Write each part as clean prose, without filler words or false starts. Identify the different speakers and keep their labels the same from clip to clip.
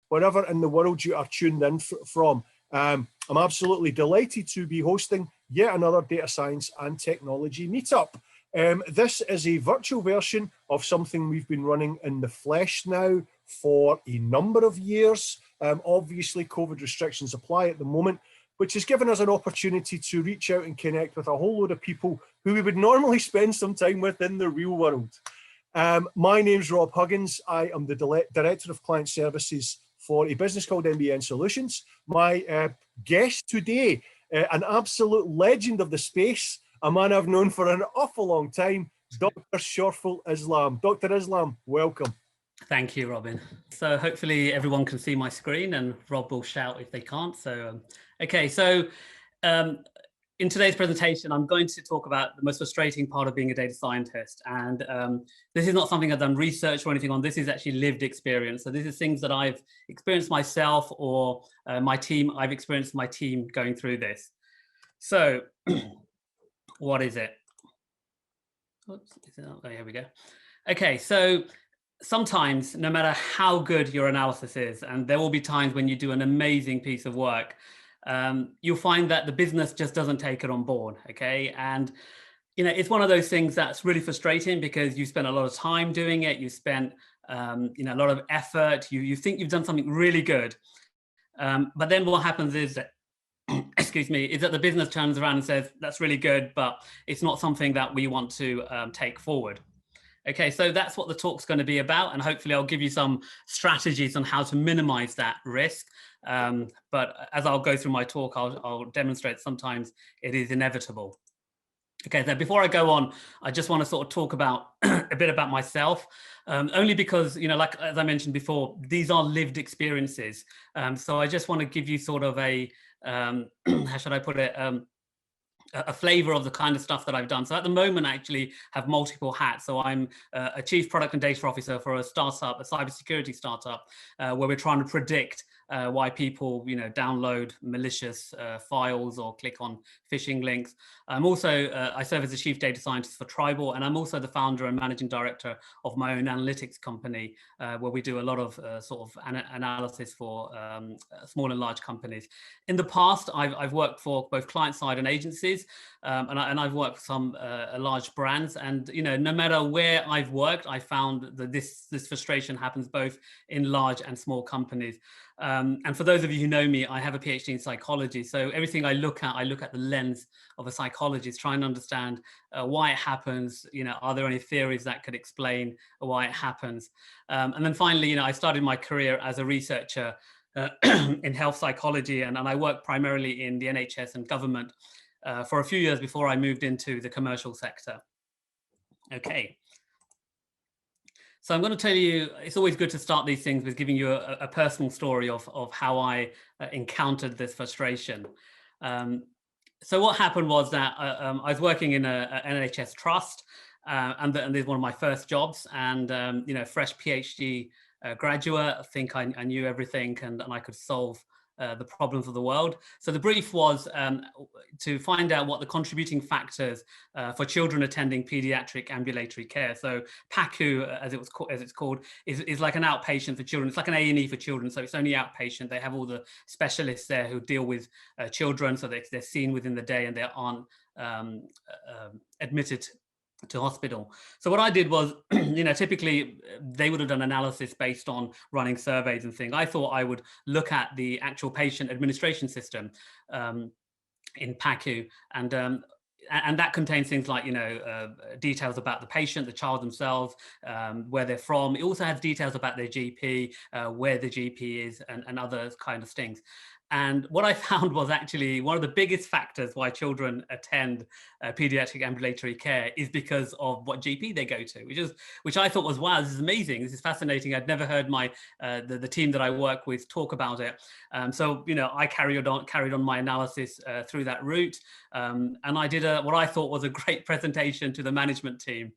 Speaker 1: wherever in the world you are tuned in from. I'm absolutely delighted to be hosting yet another data science and technology meetup. This is a virtual version of something we've been running in the flesh now for a number of years. Obviously, COVID restrictions apply at the moment, which has given us an opportunity to reach out and connect with a whole load of people who we would normally spend some time with in the real world. My name's Rob Huggins. I am the Director of Client Services for a business called NBN Solutions. My guest today, an absolute legend of the space, a man I've known for an awful long time, Dr. Shorful Islam. Dr. Islam, welcome.
Speaker 2: Thank you, Robin. So hopefully everyone can see my screen, and Rob will shout if they can't. So, okay, so in today's presentation, I'm going to talk about the most frustrating part of being a data scientist. And this is not something I've done research or anything on. This is actually lived experience. So this is things that I've experienced myself, or I've experienced my team going through this. So what is it? Oops, oh, here we go. Okay, so sometimes, no matter how good your analysis is, and there will be times when you do an amazing piece of work, you'll find that the business just doesn't take it on board, okay? And, you know, it's one of those things that's really frustrating because you spent a lot of time doing it, you spent, you know, a lot of effort, you think you've done something really good. But then what happens is that, excuse me, is that the business turns around and says, that's really good, but it's not something that we want to take forward. Okay, so that's what the talk's going to be about, and hopefully I'll give you some strategies on how to minimize that risk. But as I'll go through my talk, I'll demonstrate sometimes it is inevitable. Okay, so before I go on, I just want to sort of talk about a bit about myself, only because, you know, like as I mentioned before, these are lived experiences. So I just want to give you sort of a, how should I put it, a flavor of the kind of stuff that I've done. So at the moment, I actually have multiple hats. So I'm a chief product and data officer for a startup, a cybersecurity startup, where we're trying to predict why people, you know, download malicious files or click on phishing links. I'm also, I serve as a chief data scientist for Tribal, and I'm also the founder and managing director of my own analytics company, where we do a lot of sort of analysis for small and large companies. In the past, I've worked for both client side and agencies, and I've worked for some large brands. And, you know, no matter where I've worked, I found that this frustration happens both in large and small companies. And for those of you who know me, I have a PhD in psychology. So everything I look at the lens of a psychologist, trying to understand why it happens. You know, are there any theories that could explain why it happens? And then finally, you know, I started my career as a researcher in health psychology, and I worked primarily in the NHS and government for a few years before I moved into the commercial sector. Okay. So I'm going to tell you, it's always good to start these things with giving you a personal story of how I encountered this frustration. So what happened was that I was working in an NHS trust, and this is one of my first jobs, and you know, fresh PhD graduate, I think I knew everything, and I could solve the problems of the world. So the brief was to find out what the contributing factors for children attending pediatric ambulatory care. So PACU, as it's called, is like an outpatient for children. It's like an A&E for children. So it's only outpatient. They have all the specialists there who deal with children. So they're seen within the day and they aren't admitted to hospital. So what I did was, you know, typically they would have done analysis based on running surveys and things. I thought I would look at the actual patient administration system in PACU, and that contains things like, you know, details about the patient, the child themselves, where they're from. It also has details about their GP, where the GP is, and other kind of things. And what I found was actually one of the biggest factors why children attend pediatric ambulatory care is because of what GP they go to, which I thought was, wow, this is amazing. This is fascinating. I'd never heard the team that I work with talk about it. So, you know, I carried on my analysis through that route. And I did what I thought was a great presentation to the management team.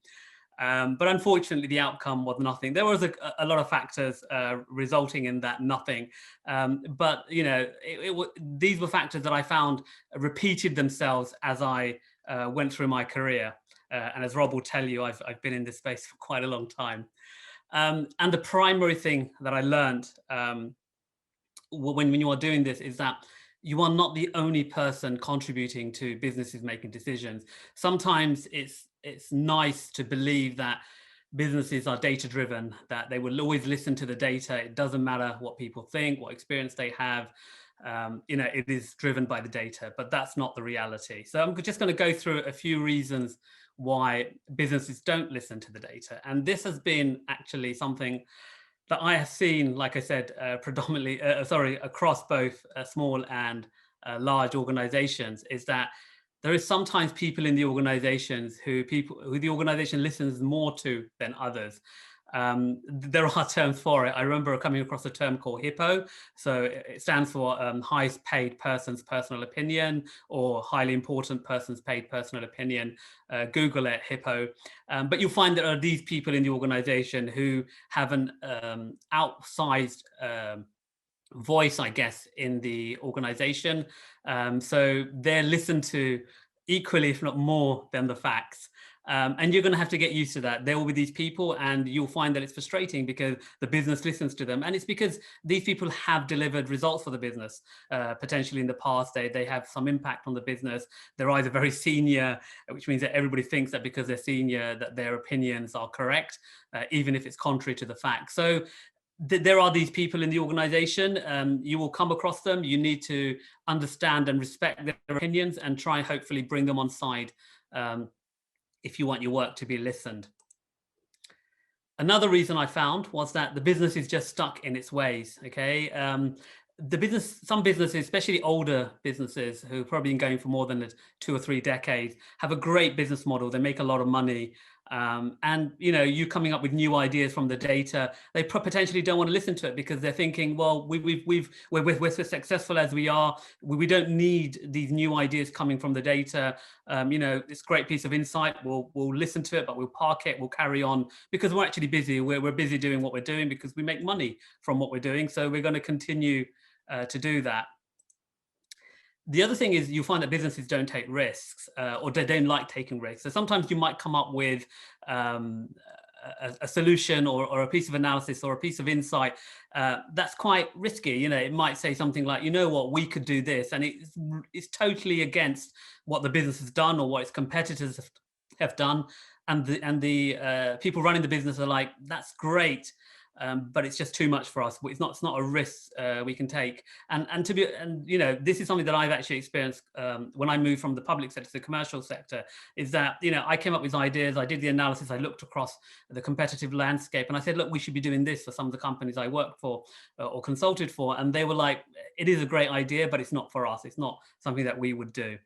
Speaker 2: But unfortunately, the outcome was nothing. There was a lot of factors resulting in that nothing. But, you know, these were factors that I found repeated themselves as I went through my career. And as Rob will tell you, I've been in this space for quite a long time. And the primary thing that I learned when you are doing this is that you are not the only person contributing to businesses making decisions. Sometimes it's nice to believe that businesses are data driven, that they will always listen to the data. It doesn't matter what people think, what experience they have. It is driven by the data, but that's not the reality. So I'm just going to go through a few reasons why businesses don't listen to the data. And this has been actually something that I have seen, like I said, predominantly, across both small and large organizations, is that there is sometimes people in the organizations who the organization listens more to than others. There are terms for it. I remember coming across a term called HIPPO. So it stands for highest paid person's personal opinion, or highly important person's paid personal opinion. Google it, HIPPO. But you'll find there are these people in the organization who have an outsized voice, I guess, in the organization. So they're listened to equally, if not more, than the facts. And you're going to have to get used to that. There will be these people, and you'll find that it's frustrating because the business listens to them. And it's because these people have delivered results for the business, potentially in the past. They have some impact on the business. They're either very senior, which means that everybody thinks that because they're senior, that their opinions are correct, even if it's contrary to the facts. So there are these people in the organization. You will come across them. You need to understand and respect their opinions and try, hopefully, bring them on side if you want your work to be listened. Another reason I found was that the business is just stuck in its ways. Okay, some businesses, especially older businesses who have probably been going for more than 2 or 3 decades, have a great business model. They make a lot of money. And you coming up with new ideas from the data, they potentially don't want to listen to it because they're thinking, well, we're so successful as we are. We don't need these new ideas coming from the data. This great piece of insight, we'll listen to it, but we'll park it, we'll carry on because we're actually busy. We're busy doing what we're doing because we make money from what we're doing. So we're going to continue to do that. The other thing is you find that businesses don't take risks or they don't like taking risks. So sometimes you might come up with a solution or a piece of analysis or a piece of insight that's quite risky. It might say something like, what, we could do this. And it's totally against what the business has done or what its competitors have done. And the people running the business are like, that's great. But it's just too much for us. It's not a risk we can take. And this is something that I've actually experienced when I moved from the public sector to the commercial sector. Is that I came up with ideas, I did the analysis, I looked across the competitive landscape, and I said, look, we should be doing this for some of the companies I worked for or consulted for, and they were like, it is a great idea, but it's not for us. It's not something that we would do.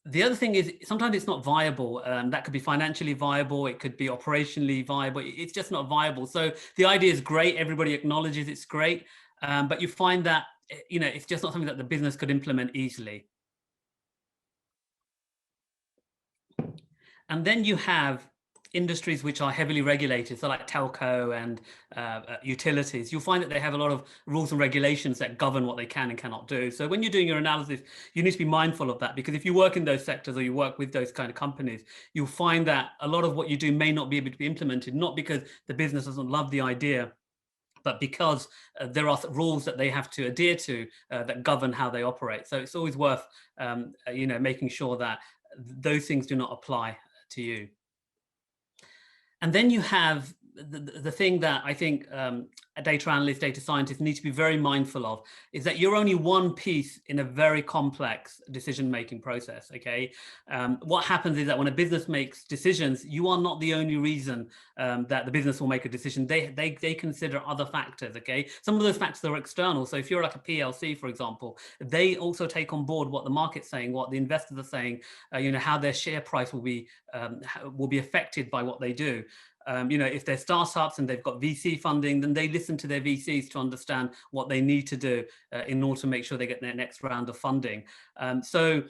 Speaker 2: The other thing is sometimes it's not viable. That could be financially viable. It could be operationally viable. It's just not viable. So the idea is great. Everybody acknowledges it's great. But you find that, it's just not something that the business could implement easily. And then you have industries which are heavily regulated, so like telco and utilities. You'll find that they have a lot of rules and regulations that govern what they can and cannot do. So when you're doing your analysis, you need to be mindful of that, because if you work in those sectors or you work with those kind of companies, you'll find that a lot of what you do may not be able to be implemented, not because the business doesn't love the idea, but because there are rules that they have to adhere to that govern how they operate. So it's always worth making sure that those things do not apply to you. And then you have the thing that I think a data analyst, data scientist need to be very mindful of is that you're only one piece in a very complex decision-making process, okay? What happens is that when a business makes decisions, you are not the only reason that the business will make a decision. They consider other factors, okay? Some of those factors are external. So if you're like a PLC, for example, they also take on board what the market's saying, what the investors are saying, how their share price will be affected by what they do. If they're startups and they've got VC funding, then they listen to their VCs to understand what they need to do in order to make sure they get their next round of funding. So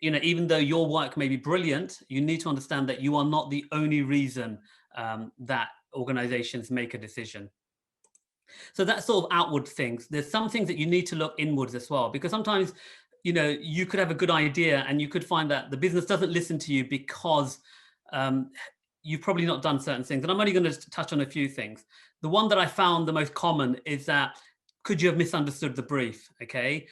Speaker 2: even though your work may be brilliant, you need to understand that you are not the only reason that organizations make a decision. So that's sort of outward things. There's some things that you need to look inwards as well, because sometimes, you could have a good idea and you could find that the business doesn't listen to you because you've probably not done certain things. And I'm only going to touch on a few things. The one that I found the most common is that could you have misunderstood the brief? Okay.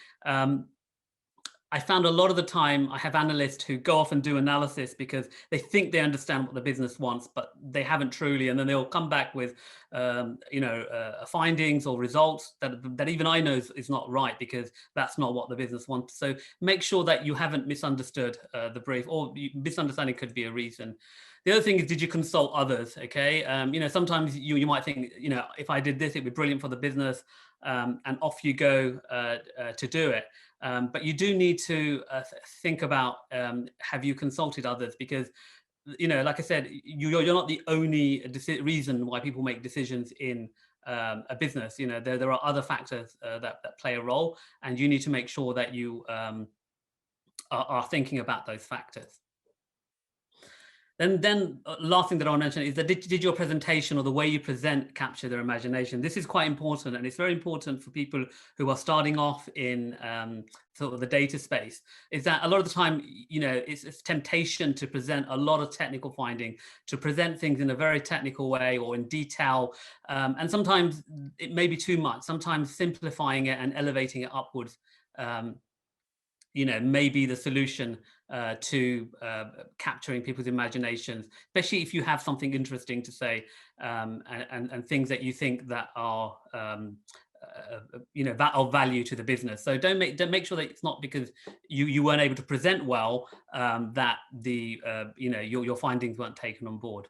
Speaker 2: I found a lot of the time I have analysts who go off and do analysis because they think they understand what the business wants, but they haven't truly, and then they'll come back with, findings or results that even I know is not right, because that's not what the business wants. So make sure that you haven't misunderstood the brief, or misunderstanding could be a reason. The other thing is, did you consult others? Okay, sometimes you might think, if I did this, it'd be brilliant for the business, and off you go to do it. But you do need to think about, have you consulted others? Because, like I said, you're not the only reason why people make decisions in a business. There are other factors that play a role, and you need to make sure that you are thinking about those factors. Then last thing that I want to mention is that did your presentation or the way you present capture their imagination? This is quite important, and it's very important for people who are starting off in sort of the data space. Is that a lot of the time, it's temptation to present a lot of technical finding, to present things in a very technical way or in detail, and sometimes it may be too much. Sometimes simplifying it and elevating it upwards, may be the solution to capturing people's imaginations, especially if you have something interesting to say, and things that you think that are that of value to the business. So don't make sure that it's not because you weren't able to present well that your findings weren't taken on board.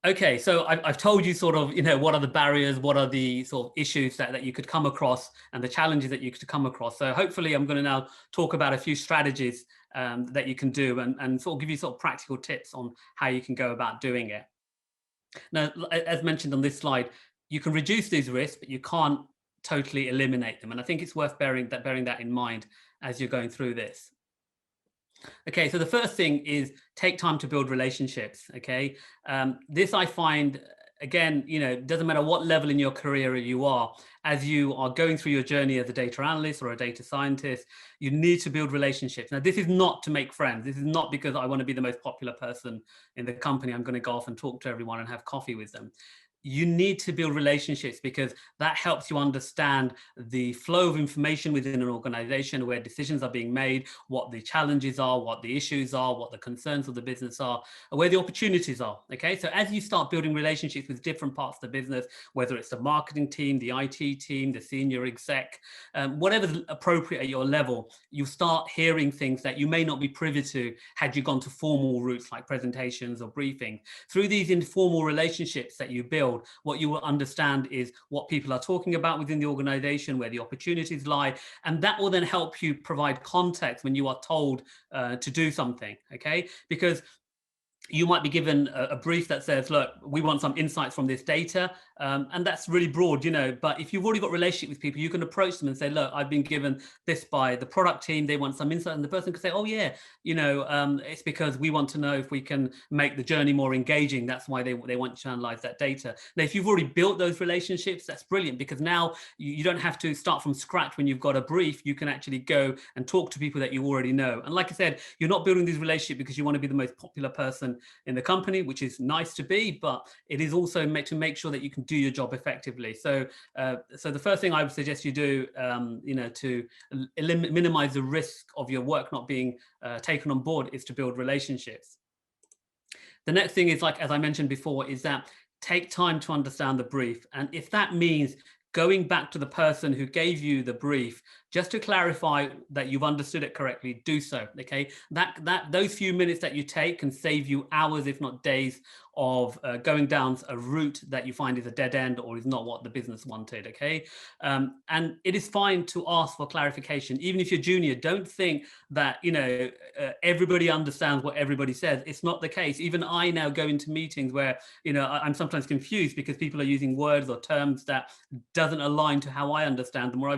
Speaker 2: Okay, so I've told you sort of, what are the barriers, what are the sort of issues that you could come across, and the challenges that you could come across. So hopefully I'm going to now talk about a few strategies that you can do, and sort of give you sort of practical tips on how you can go about doing it. Now, as mentioned on this slide, you can reduce these risks, but you can't totally eliminate them. And I think it's worth bearing that in mind as you're going through this. Okay, so the first thing is take time to build relationships. Okay, this I find, again, doesn't matter what level in your career you are, as you are going through your journey as a data analyst or a data scientist, you need to build relationships. Now, this is not to make friends. This is not because I want to be the most popular person in the company. I'm going to go off and talk to everyone and have coffee with them. You need to build relationships, because that helps you understand the flow of information within an organization, where decisions are being made, what the challenges are, what the issues are, what the concerns of the business are, and where the opportunities are. Okay, so as you start building relationships with different parts of the business, whether it's the marketing team, the IT team, the senior exec, whatever's appropriate at your level, you start hearing things that you may not be privy to had you gone to formal routes like presentations or briefings. Through these informal relationships that you build, what you will understand is what people are talking about within the organization, where the opportunities lie, and that will then help you provide context when you are told to do something. Okay, because you might be given a brief that says, look, we want some insights from this data. And that's really broad, but if you've already got a relationship with people, you can approach them and say, look, I've been given this by the product team. They want some insight. And the person could say, oh yeah, it's because we want to know if we can make the journey more engaging. That's why they want to analyze that data. Now, if you've already built those relationships, that's brilliant, because now you don't have to start from scratch when you've got a brief. You can actually go and talk to people that you already know. And like I said, you're not building these relationships because you want to be the most popular person in the company, which is nice to be, but it is also to make sure that you can do your job effectively. So the first thing I would suggest you do, to minimize the risk of your work not being taken on board, is to build relationships. The next thing is, like, as I mentioned before, is that take time to understand the brief. And if that means going back to the person who gave you the brief just to clarify that you've understood it correctly, do so. Okay, those few minutes that you take can save you hours, if not days, of going down a route that you find is a dead end or is not what the business wanted. Okay, and it is fine to ask for clarification, even if you're junior. Don't think that everybody understands what everybody says. It's not the case. Even I now go into meetings where I'm sometimes confused because people are using words or terms that doesn't align to how I understand them, or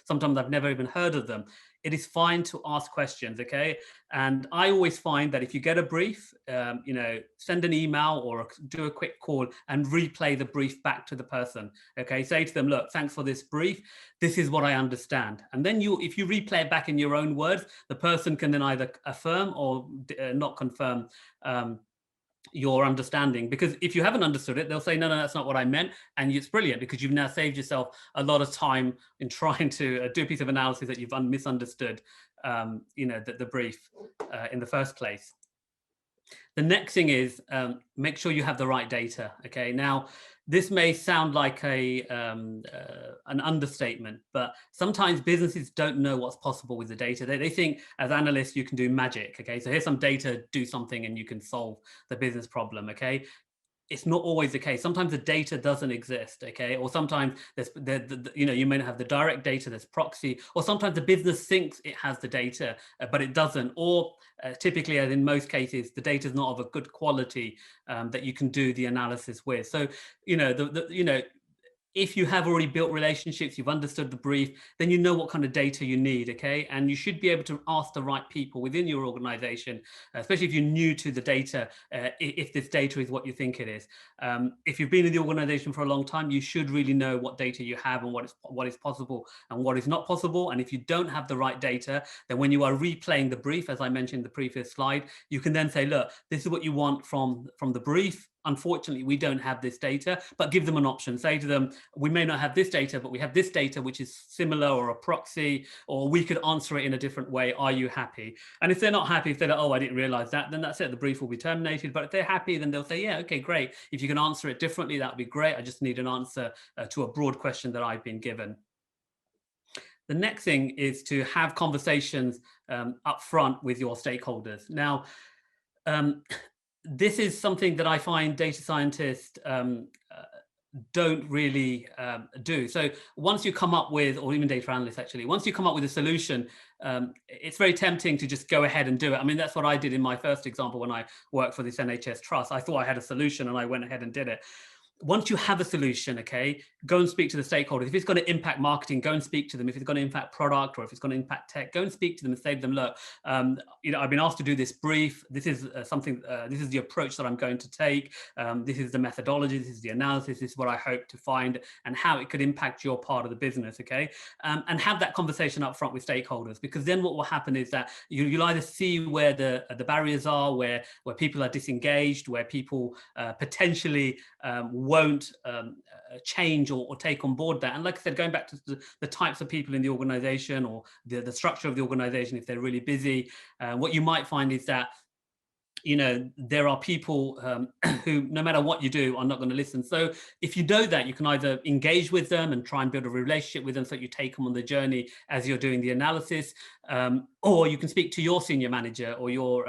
Speaker 2: sometimes I've never even heard of them. It is fine to ask questions, okay? And I always find that if you get a brief, send an email or do a quick call and replay the brief back to the person, okay? Say to them, look, thanks for this brief. This is what I understand. And then if you replay it back in your own words, the person can then either affirm or not confirm your understanding, because if you haven't understood it, they'll say, no, that's not what I meant. And it's brilliant because you've now saved yourself a lot of time in trying to do a piece of analysis that you've misunderstood, the brief in the first place. The next thing is make sure you have the right data. Okay, now this may sound like an understatement, but sometimes businesses don't know what's possible with the data. They think as analysts you can do magic. Okay, so here's some data, do something, and you can solve the business problem. Okay, it's not always the case. Sometimes the data doesn't exist, okay? Or sometimes you may not have the direct data, there's proxy, or sometimes the business thinks it has the data, but it doesn't. Or typically, as in most cases, the data is not of a good quality that you can do the analysis with. So, if you have already built relationships, you've understood the brief, then you know what kind of data you need, okay? And you should be able to ask the right people within your organization, especially if you're new to the data, if this data is what you think it is. If you've been in the organization for a long time, you should really know what data you have and what is possible and what is not possible. And if you don't have the right data, then when you are replaying the brief, as I mentioned in the previous slide, you can then say, look, this is what you want from the brief. Unfortunately, we don't have this data, but give them an option. Say to them, we may not have this data, but we have this data, which is similar or a proxy, or we could answer it in a different way. Are you happy? And if they're not happy, if they're like, oh, I didn't realize that, then that's it. The brief will be terminated. But if they're happy, then they'll say, yeah, okay, great. If you can answer it differently, that would be great. I just need an answer to a broad question that I've been given. The next thing is to have conversations up front with your stakeholders. Now, this is something that I find data scientists don't really do. So once you come up with, or even data analysts actually, once you come up with a solution, it's very tempting to just go ahead and do it. I mean, that's what I did in my first example when I worked for this NHS trust. I thought I had a solution and I went ahead and did it. Once you have a solution, okay, go and speak to the stakeholders. If it's going to impact marketing, go and speak to them. If it's going to impact product or if it's going to impact tech, go and speak to them and say to them, look, I've been asked to do this brief. This is this is the approach that I'm going to take. This is the methodology. This is the analysis. This is what I hope to find and how it could impact your part of the business, okay? And have that conversation up front with stakeholders, because then what will happen is that you'll either see where the barriers are, where people are disengaged, where people potentially won't change or take on board that. And like I said, going back to the types of people in the organization or the structure of the organization, if they're really busy, what you might find is that there are people who, no matter what you do, are not going to listen. So if you know that, you can either engage with them and try and build a relationship with them so that you take them on the journey as you're doing the analysis, or you can speak to your senior manager or your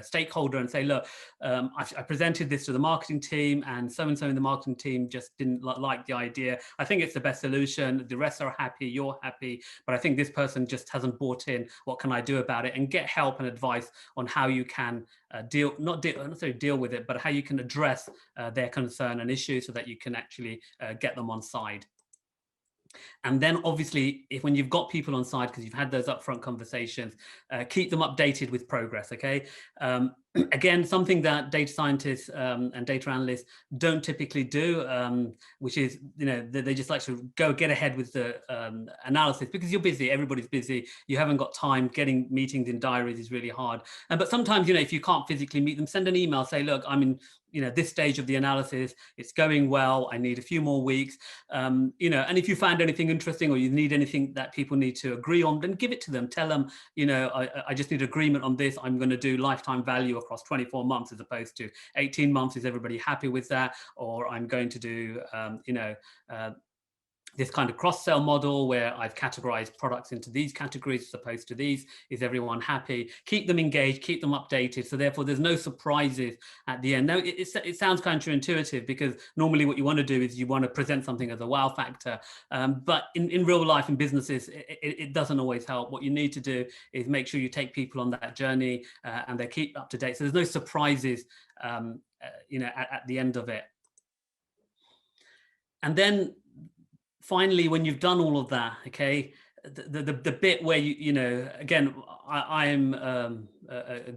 Speaker 2: stakeholder and say, look, I presented this to the marketing team and so in the marketing team just didn't like the idea. I think it's the best solution. The rest are happy, you're happy, but I think this person just hasn't bought in. What can I do about it? And get help and advice on how you can not necessarily deal with it, but how you can address their concern and issue so that you can actually get them on side. And then obviously, when you've got people on side, because you've had those upfront conversations, keep them updated with progress, okay? Again, something that data scientists and data analysts don't typically do, which is, they just like to go get ahead with the analysis because you're busy, everybody's busy, you haven't got time, getting meetings in diaries is really hard. But sometimes, if you can't physically meet them, send an email, say, look, I'm in this stage of the analysis, it's going well, I need a few more weeks, and if you find anything interesting or you need anything that people need to agree on, then give it to them. Tell them, I just need agreement on this. I'm going to do lifetime value across 24 months as opposed to 18 months. Is everybody happy with that? Or I'm going to do, this kind of cross-sell model where I've categorized products into these categories as opposed to these. Is everyone happy? Keep them engaged, keep them updated. So therefore there's no surprises at the end. Now it sounds counterintuitive because normally what you want to do is you want to present something as a wow factor. But in real life in businesses, it doesn't always help. What you need to do is make sure you take people on that journey and they keep up to date. So there's no surprises, at the end of it. And then finally, when you've done all of that, okay, the bit where again, I am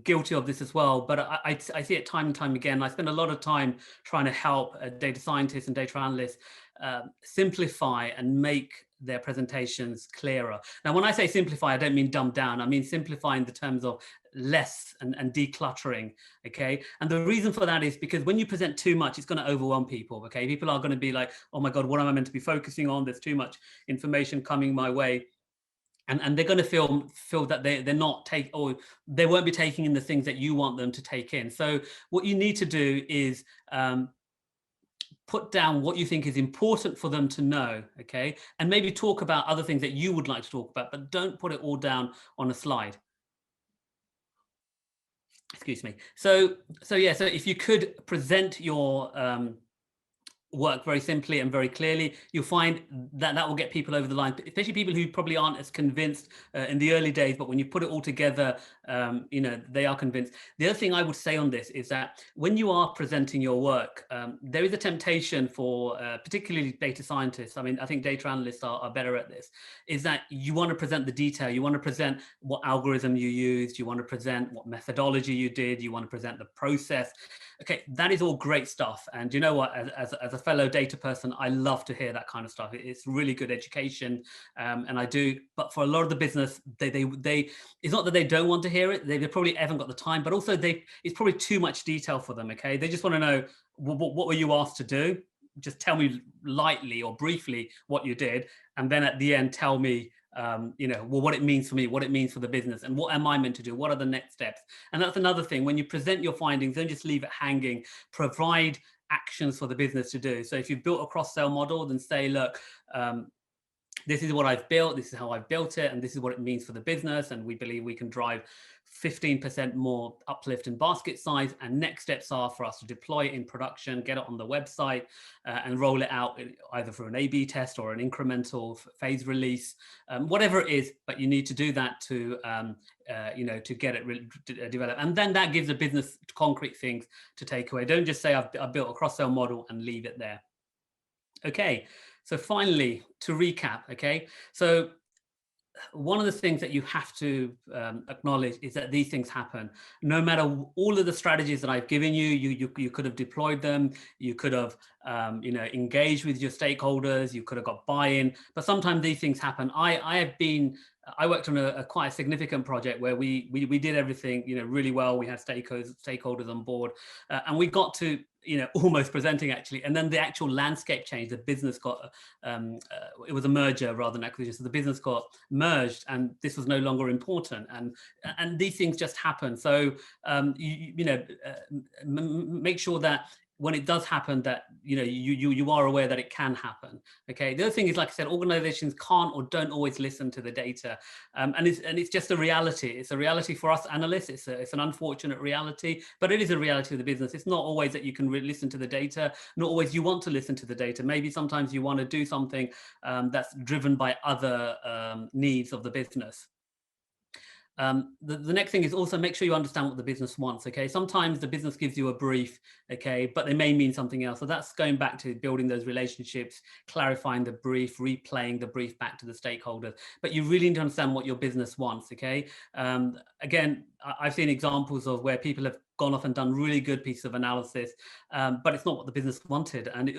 Speaker 2: guilty of this as well, but I see it time and time again. I spend a lot of time trying to help data scientists and data analysts simplify and make their presentations clearer. Now, when I say simplify, I don't mean dumb down. I mean simplify in the terms of less and decluttering. Okay, and the reason for that is because when you present too much, it's going to overwhelm people. Okay, people are going to be like, oh my god, what am I meant to be focusing on? There's too much information coming my way. And they're going to feel that they're not or they won't be taking in the things that you want them to take in. So what you need to do is put down what you think is important for them to know, okay? And maybe talk about other things that you would like to talk about, but don't put it all down on a slide. Excuse me. So yeah, so if you could present your work very simply and very clearly, you'll find that that will get people over the line, especially people who probably aren't as convinced in the early days, but when you put it all together, they are convinced. The other thing I would say on this is that when you are presenting your work, there is a temptation for particularly data scientists, I mean, I think data analysts are better at this, is that you want to present the detail, you want to present what algorithm you used, you want to present what methodology you did, you want to present the process. Okay, that is all great stuff. And you know what, as a fellow data person, I love to hear that kind of stuff. It's really good education, and I do. But for a lot of the business, they it's not that they don't want to hear it. They probably haven't got the time, but also it's probably too much detail for them. Okay, they just want to know what were you asked to do. Just tell me lightly or briefly what you did, and then at the end tell me what it means for me, what it means for the business, and what am I meant to do? What are the next steps? And that's another thing. When you present your findings, don't just leave it hanging. Provide actions for the business to do. So if you've built a cross-sell model, then say, look, this is what I've built, this is how I've built it, and this is what it means for the business. And we believe we can drive 15% more uplift in basket size. And next steps are for us to deploy it in production, get it on the website, and roll it out either through an A/B test or an incremental phase release, whatever it is. But you need to do that to get it developed. And then that gives a business concrete things to take away. Don't just say I've built a cross-sell model and leave it there. Okay. So finally, to recap, okay, so one of the things that you have to acknowledge is that these things happen. No matter all of the strategies that I've given you, you could have deployed them, you could have engaged with your stakeholders, you could have got buy-in, but sometimes these things happen. I worked on a quite a significant project where we did everything really well. We had stakeholders on board, and we got to almost presenting actually, and then the actual landscape changed. The business got it was a merger rather than acquisition, so the business got merged, and this was no longer important. And these things just happen. So make sure that when it does happen, that you are aware that it can happen. Okay. The other thing is, like I said, organizations can't or don't always listen to the data, and it's just a reality. It's a reality for us analysts. It's an unfortunate reality, but it is a reality of the business. It's not always that you can listen to the data. Not always you want to listen to the data. Maybe sometimes you want to do something that's driven by other needs of the business. The next thing is also make sure you understand what the business wants. Okay, sometimes the business gives you a brief, okay, but they may mean something else. So that's going back to building those relationships, clarifying the brief, replaying the brief back to the stakeholders. But you really need to understand what your business wants. Okay, again, I've seen examples of where people have gone off and done really good pieces of analysis, but it's not what the business wanted. And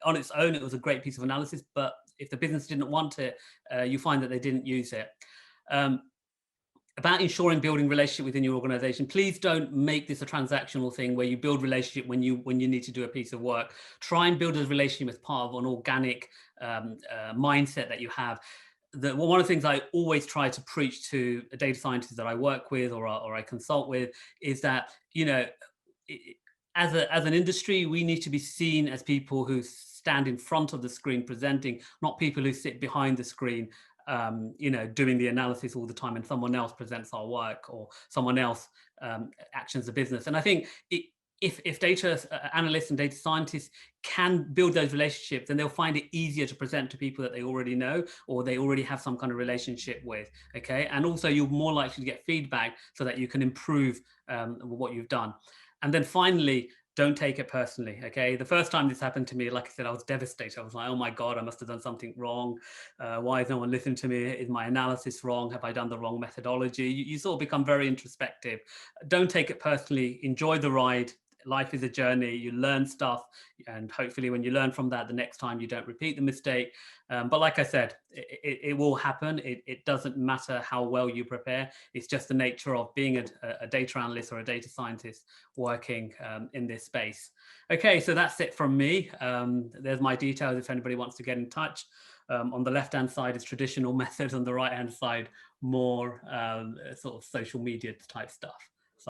Speaker 2: on its own, it was a great piece of analysis. But if the business didn't want it, you find that they didn't use it. About ensuring building relationship within your organization. Please don't make this a transactional thing where you build relationship when you need to do a piece of work. Try and build a relationship as part of an organic mindset that you have. One of the things I always try to preach to data scientists that I work with or I consult with is that, as an industry, we need to be seen as people who stand in front of the screen presenting, not people who sit behind the screen doing the analysis all the time, and someone else presents our work or someone else actions the business. And I think if data analysts and data scientists can build those relationships, then they'll find it easier to present to people that they already know or they already have some kind of relationship with. Okay, and also you're more likely to get feedback so that you can improve what you've done. And then finally, don't take it personally. Okay. The first time this happened to me, like I said, I was devastated. I was like, oh my God, I must have done something wrong. Why is no one listening to me? Is my analysis wrong? Have I done the wrong methodology? You sort of become very introspective. Don't take it personally. Enjoy the ride. life is a journey. You learn stuff, and hopefully when you learn from that, the next time you don't repeat the mistake. But like I said, it will happen. It doesn't matter how well you prepare. It's just the nature of being a data analyst or a data scientist working in this space. Okay, so that's it from me. There's my details if anybody wants to get in touch. On the left-hand side is traditional methods, on the right-hand side, more sort of social media type stuff.